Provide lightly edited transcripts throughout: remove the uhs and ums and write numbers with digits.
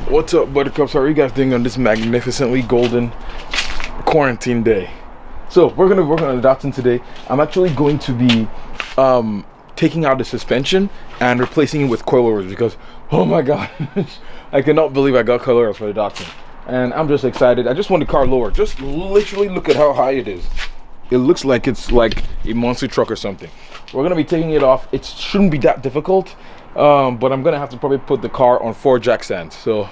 What's up, buttercups? How are you guys doing on this magnificently golden quarantine day? So we're gonna work on a Datsun today. I'm actually going to be taking out the suspension and replacing it with coilovers because, oh my god, I cannot believe I got coilovers for the Datsun. And I'm just excited. I just want the car lower. Just literally look at how high it is. It looks like it's like a monster truck or something. We're gonna be taking it off. It shouldn't be that difficult, but I'm gonna have to probably put the car on 4 jack stands. So,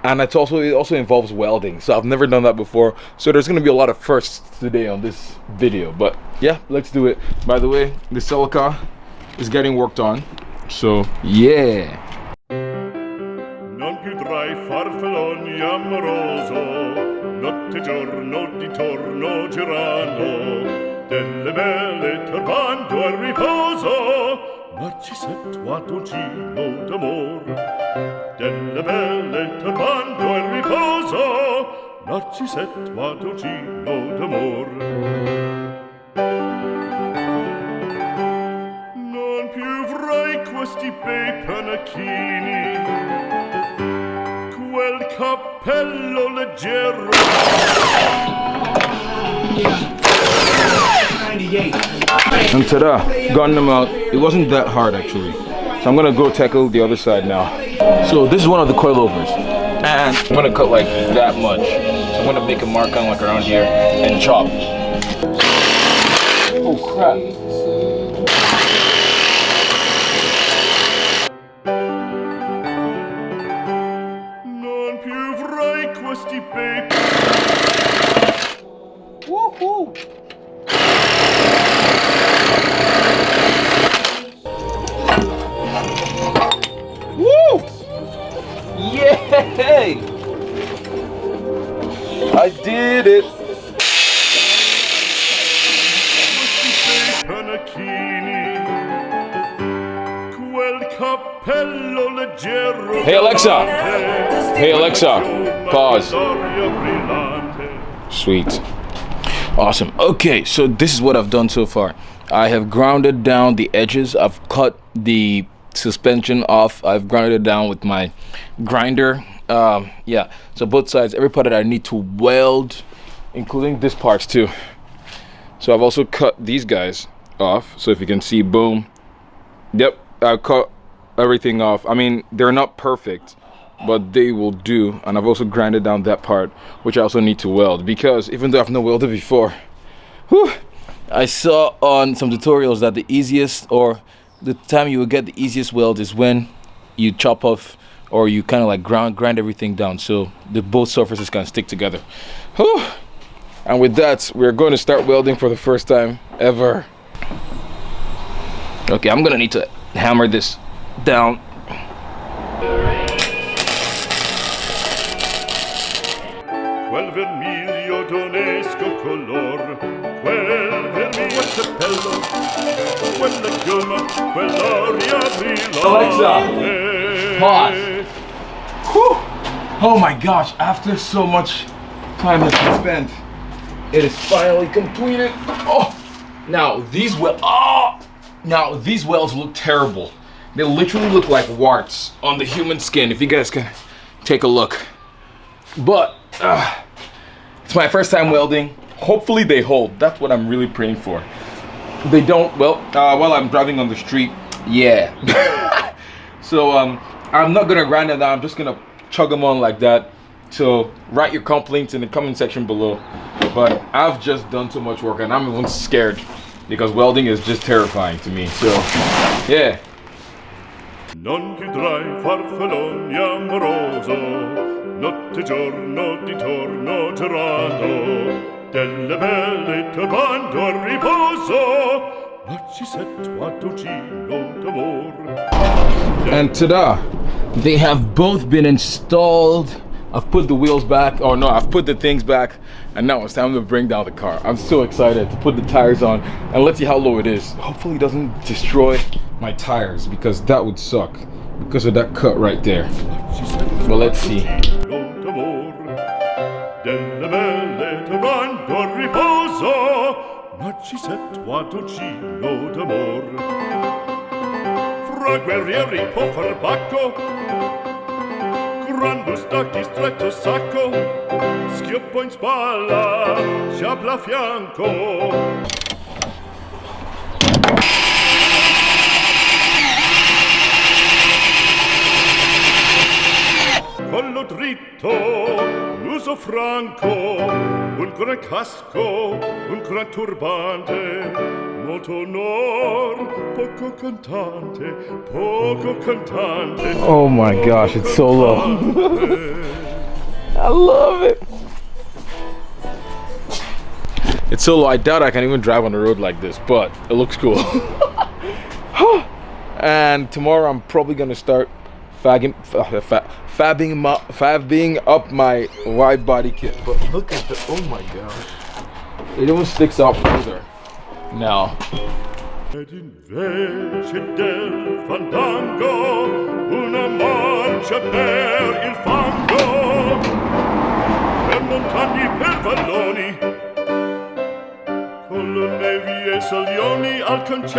and it also involves welding. So I've never done that before. So there's gonna be a lot of firsts today on this video. But yeah, let's do it. By the way, the silica is getting worked on. So yeah. Non più tra I farfalloni amoroso, notte giorno di torno girano, delle belle turbando al riposo, Narcisetto a dolcino d'amor. Delle belle turbando al riposo, Narcisetto a dolcino d'amor. Non più avrai questi bei panacchini, quel cappello leggero. And ta-da, gotten them out. It wasn't that hard actually. So I'm gonna go tackle the other side now. So this is one of the coilovers. And I'm gonna cut like that much. So I'm gonna make a mark on like around here and chop. Oh crap. Woohoo! Woo! Yay! I did it! Hey Alexa! Hey Alexa! Pause. Sweet. Awesome. Okay, so this is what I've done so far. I have grounded down the edges. I've cut the suspension off. I've grounded it down with my grinder. Yeah, so both sides, every part that I need to weld, including this parts too. So I've also cut these guys off. So if you can see, boom. Yep, I cut everything off. I mean, they're not perfect, but they will do. And I've also grinded down that part, which I also need to weld, because even though I've not welded before, whew, I saw on some tutorials that the easiest, or the time you will get the easiest weld is when you chop off or you kind of like grind everything down so the both surfaces can stick together. Whew. And with that, we're going to start welding for the first time ever. Okay, I'm gonna need to hammer this down. Quel vermiglio d'onesco color, quel vermiglio cappello, quella chioma, quell'aria brillante. Alexa, pause. Whew. Oh my gosh, after so much time has been spent, it is finally completed. Oh, now these welds look terrible. They literally look like warts on the human skin, if you guys can take a look. But it's my first time welding. Hopefully they hold. That's what I'm really praying for. They don't, well, while I'm driving on the street, yeah. So I'm not gonna grind them down. I'm just gonna chug them on like that. So write your complaints in the comment section below. But I've just done too much work and I'm even scared because welding is just terrifying to me. So yeah. Non più tra I farfalloni amoroso, notte giorno di torno girano, delle belle turbando al riposo, Narcisetto a dolcino d'amor. And ta-da! They have both been installed. I've put the wheels back, oh no, I've put the things back, and now it's time to bring down the car. I'm so excited to put the tires on, and let's see how low it is. Hopefully it doesn't destroy my tires, because that would suck, because of that cut right there. Well, let's see. Fra guerrieri può far pacco, grandus stacchi stretto sacco, schioppo in spalla, sciabla a fianco. Collo dritto, l'uso franco, un gran casco, un gran turbante, molto onor, poco cantante, poco cantante. Oh my gosh, it's so low. I love it. It's so low, I doubt I can even drive on the road like this, but it looks cool. And tomorrow I'm probably gonna start fabbing up my wide body kit. But look at the, oh my gosh, it even sticks out further now. Ed invece del fandango una marcia per il fango, per montagne, per valloni, con le nevi e salioni al concerto.